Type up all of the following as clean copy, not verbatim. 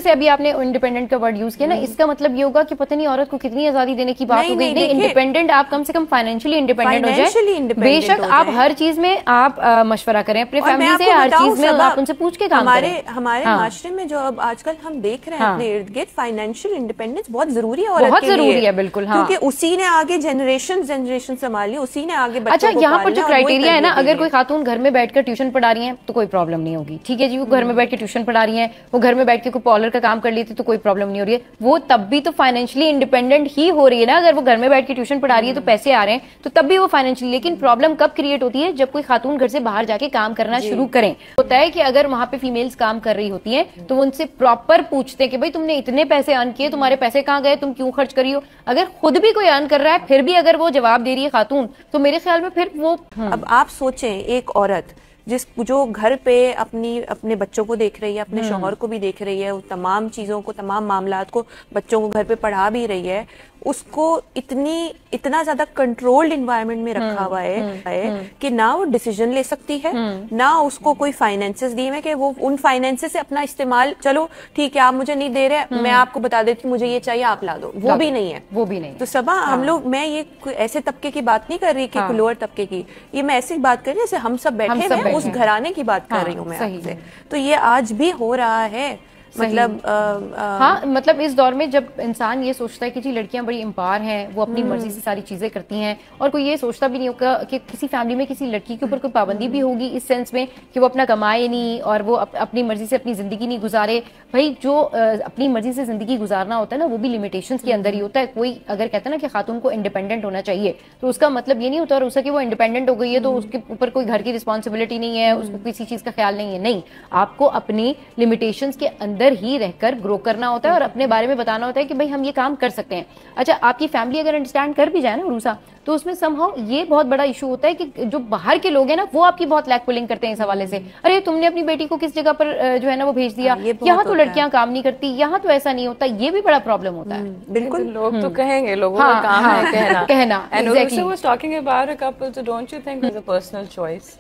जैसे अभी आपने इंडिपेंडेंट का वर्ड यूज किया ना, इसका मतलब ये होगा कि पता नहीं औरत को कितनी आजादी देने की बात हो गई। नहीं, इंडिपेंडेंट आप कम से कम फाइनेंशियली इंडिपेंडेंट हो जाए। बेशक आप हर चीज में आप मशवरा करें अपने फैमिली से, हर चीज में आप उनसे पूछ के काम करें। हमारे माशरे में जो अब आजकल हम देख रहे हैं अपने इर्द गिर्द, फाइनेंशियल इंडिपेंडेंस बहुत जरूरी है औरत के लिए। बहुत जरूरी है, बिल्कुल। क्योंकि उसी ने आगे जनरेशन संभाली, उसी ने आगे बच्चों को। अच्छा, यहाँ पर जो क्राइटेरिया है ना, अगर कोई खातून घर में बैठकर ट्यूशन पढ़ा रही है तो कोई प्रॉब्लम नहीं होगी, ठीक है जी। वो घर में बैठ के ट्यूशन पढ़ा रही है, वो घर में बैठ के कोई पार्लर का काम कर लेती तो कोई प्रॉब्लम नहीं हो रही है। वो तब भी तो फाइनेंशियली इंडिपेंडेंट ही हो रही है ना। अगर वो घर में बैठ के ट्यूशन पढ़ा रही है तो पैसे आ रहे हैं तो तब भी वो फाइनेंशियली। लेकिन प्रॉब्लम कब क्रिएट होती है, जब कोई खातून घर से बाहर जाके काम करना शुरू करें। होता है कि अगर वहां पे फीमेल्स काम कर रही होती हैं तो वो उनसे प्रॉपर पूछते हैं कि भाई तुमने इतने पैसे अर्न किए, तुम्हारे पैसे कहाँ गए, तुम क्यों खर्च करी हो। अगर खुद भी कोई अर्न कर रहा है फिर भी अगर वो जवाब दे रही है खातून, तो मेरे ख्याल में फिर वो अब आप सोचें, एक औरत जो घर पे अपने बच्चों को देख रही है, अपने शौहर को भी देख रही है, तमाम चीजों को, तमाम मामलात को बच्चों को घर पे पढ़ा भी रही है, उसको इतना ज्यादा कंट्रोल्ड इन्वायरमेंट में रखा हुआ है कि ना वो डिसीजन ले सकती है, ना उसको कोई फाइनेंसेस दिए हैं कि वो उन फाइनेंसेस से अपना इस्तेमाल, चलो ठीक है आप मुझे नहीं दे रहे, मैं आपको बता देती हूँ मुझे ये चाहिए आप ला दो, वो भी नहीं है, वो भी नहीं। तो सबा हम लोग, मैं ये ऐसे तबके की बात नहीं कर रही कि लोअर तबके की, ये मैं ऐसी बात कर रही हूँ जैसे हम सब बैठे हैं, उस घराने की बात कर रही हूँ मैं आपसे। तो ये आज भी हो रहा है। मतलब हाँ, मतलब इस दौर में जब इंसान ये सोचता है कि जी लड़कियां बड़ी एम्पावर हैं, वो अपनी मर्जी से सारी चीजें करती हैं, और कोई ये सोचता भी नहीं होगा कि किसी फैमिली में किसी लड़की के ऊपर कोई पाबंदी भी होगी, इस सेंस में कि वो अपना कमाए नहीं और वो अपनी मर्जी से अपनी जिंदगी नहीं गुजारे। भाई जो अपनी मर्जी से जिंदगी गुजारना होता है ना, वो भी लिमिटेशंस के अंदर ही होता है। कोई अगर कहता है ना कि खातून को इंडिपेंडेंट होना चाहिए, तो उसका मतलब ये नहीं होता और उसका कि वो इंडिपेंडेंट हो गई है तो उसके ऊपर कोई घर की रिस्पॉन्सिबिलिटी नहीं है, उसको किसी चीज का ख्याल नहीं है। नहीं, आपको अपनी लिमिटेशंस के अंदर ही रहकर ग्रो करना होता है और अपने बारे में बताना होता है कि भाई हम ये काम कर सकते हैं। अच्छा, आपकी फैमिली अगर अंडरस्टैंड कर भी जाए ना रूसा, तो उसमें समहाउ ये बहुत बड़ा इशू होता है कि जो बाहर के लोग हैं ना, वो आपकी बहुत लैग पुलिंग करते हैं इस हवाले से। अरे तुमने अपनी बेटी को किस जगह पर जो है ना वो भेज दिया, यहाँ तो लड़कियां काम नहीं करती, यहाँ तो ऐसा नहीं होता। ये भी बड़ा प्रॉब्लम होता है। बिल्कुल, लोग तो कहेंगे, लोगों का काम है कहना। And Urusha was talking about a couple, so don't you think it's a personal choice?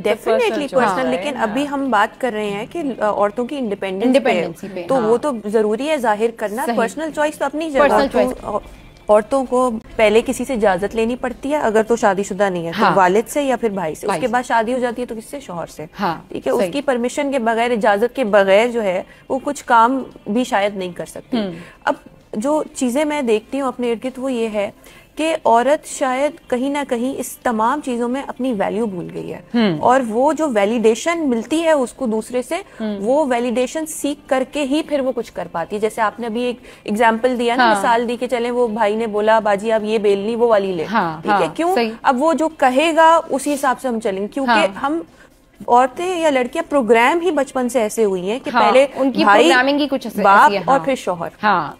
Definitely personal, लेकिन अभी हम बात कर रहे हैं कि औरतों की इंडिपेंडेंसी पे, तो वो तो जरूरी है जाहिर करना। पर्सनल चॉइस तो अपनी जगह। औरतों को पहले किसी से इजाजत लेनी पड़ती है, अगर तो शादीशुदा नहीं है तो वालिद से या फिर भाई से, उसके बाद शादी हो जाती है तो किससे, शौहर से। ठीक है, उसकी परमिशन के बगैर, इजाजत के बगैर जो है वो कुछ काम भी शायद नहीं कर सकती। अब जो चीजें मैं देखती हूँ अपने इर्द गिर्द वो ये है कि औरत शायद कहीं ना कहीं इस तमाम चीजों में अपनी वैल्यू भूल गई है, और वो जो वैलिडेशन मिलती है उसको दूसरे से, वो वैलिडेशन सीख करके ही फिर वो कुछ कर पाती है। जैसे आपने अभी एक एग्जांपल दिया ना, मिसाल दी कि चले वो भाई ने बोला बाजी आप ये बेलनी वो वाली ले, ठीक है, क्यों? अब वो जो कहेगा उसी हिसाब से हम चलेंगे, क्योंकि हम औरतें या लड़कियां प्रोग्राम ही बचपन से ऐसे हुई हैं कि पहले उनकी भाई, प्रोग्रामिंग की कुछ बाप और फिर शौहर,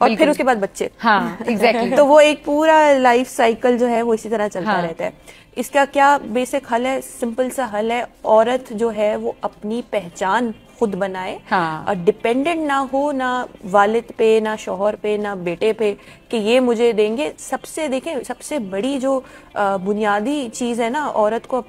और फिर उसके बाद बच्चे। एग्जैक्टली। तो वो एक पूरा लाइफ साइकिल जो है वो इसी तरह चलता रहता है। इसका क्या बेसिक हल है? सिंपल सा हल है, औरत जो है वो अपनी पहचान खुद बनाए, और डिपेंडेंट ना हो, ना वालिद पे, ना शौहर पे, ना बेटे पे कि ये मुझे देंगे। सबसे देखें, सबसे बड़ी जो बुनियादी चीज है ना औरत को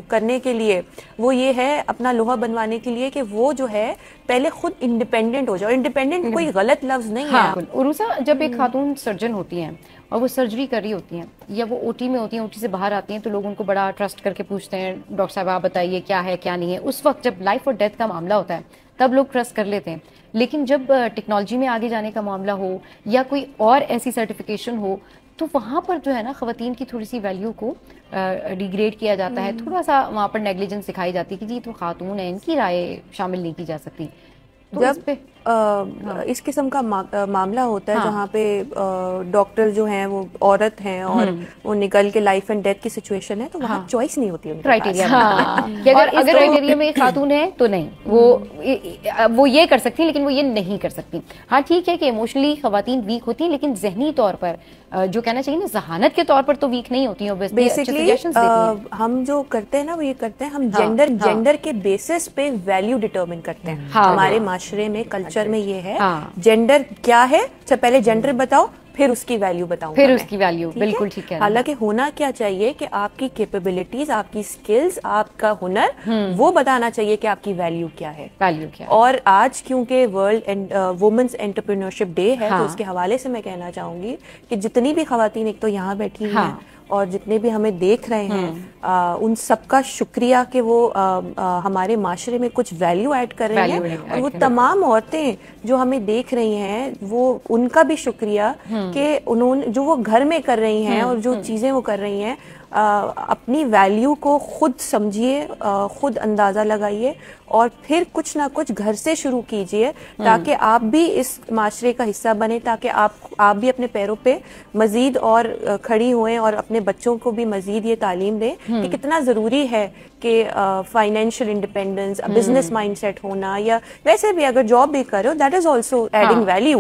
करने के लिए, वो ये है अपना लोहा बनवाने के लिए कि वो जो है पहले खुद इंडिपेंडेंट हो जाओ। इंडिपेंडेंट कोई गलत लफ्ज नहीं है। उरुसा, जब एक खातून सर्जन होती हैं और वो सर्जरी कर रही होती हैं या वो ओटी में होती हैं, ओटी से बाहर आती हैं, तो लोग उनको बड़ा ट्रस्ट करके पूछते हैं, डॉक्टर साहब आप बताइए क्या है क्या नहीं है। उस वक्त जब लाइफ और डेथ का मामला होता है तब लोग ट्रस्ट कर लेते हैं, लेकिन जब टेक्नोलॉजी में आगे जाने का मामला हो या कोई और ऐसी सर्टिफिकेशन हो, तो वहाँ पर जो है ना खवातीन की थोड़ी सी वैल्यू को डिग्रेड किया जाता है, थोड़ा सा वहाँ पर नेग्लिजेंस दिखाई जाती है कि जी तो खातून है, इनकी राय शामिल नहीं की जा सकती। तो जब इस किस्म का मामला होता है जहाँ पे डॉक्टर जो हैं वो औरत हैं और वो निकल के लाइफ एंड डेथ की सिचुएशन है, तो वहाँ चॉइस नहीं होती क्राइटेरिया। अगर क्राइटेरिया में खातून है तो नहीं, वो ये कर सकती है लेकिन वो ये नहीं कर सकती। हाँ ठीक है कि इमोशनली खवातीन वीक होती हैं, लेकिन जहनी तौर पर जो कहना चाहिए ना जहानत के तौर पर तो वीक नहीं होती है। बेसिकली हम जो करते हैं ना वो ये करते हैं, हम जेंडर के बेसिस पे वैल्यू डिटर्मिन करते हैं। हमारे माशरे में, कल्चर में ये है जेंडर क्या है, अच्छा पहले जेंडर बताओ फिर उसकी वैल्यू बताऊंगा, फिर उसकी वैल्यू, बिल्कुल ठीक है। हालांकि होना क्या चाहिए कि आपकी कैपेबिलिटीज, आपकी स्किल्स, आपका हुनर वो बताना चाहिए कि आपकी वैल्यू क्या है, वैल्यू क्या है। और आज क्योंकि वर्ल्ड वुमेन्स एंटरप्रेन्योरशिप डे है, तो उसके हवाले से मैं कहना चाहूंगी कि जितनी भी खवातीन एक तो यहाँ बैठी हैं और जितने भी हमें देख रहे हैं, उन सबका शुक्रिया कि वो हमारे माशरे में कुछ वैल्यू ऐड कर रही हैं, और वो तमाम औरतें जो हमें देख रही हैं, वो उनका भी शुक्रिया कि उन्होंने जो वो घर में कर रही हैं और जो चीजें वो कर रही हैं, अपनी वैल्यू को खुद समझिए, खुद अंदाजा लगाइए और फिर कुछ ना कुछ घर से शुरू कीजिए ताकि आप भी इस माशरे का हिस्सा बने, ताकि आप भी अपने पैरों पे मजीद और खड़ी हुए और अपने बच्चों को भी मजीद ये तालीम दें कि कितना जरूरी है कि फाइनेंशियल इंडिपेंडेंस, बिजनेस माइंडसेट होना, या वैसे भी अगर जॉब भी करो that is also adding value.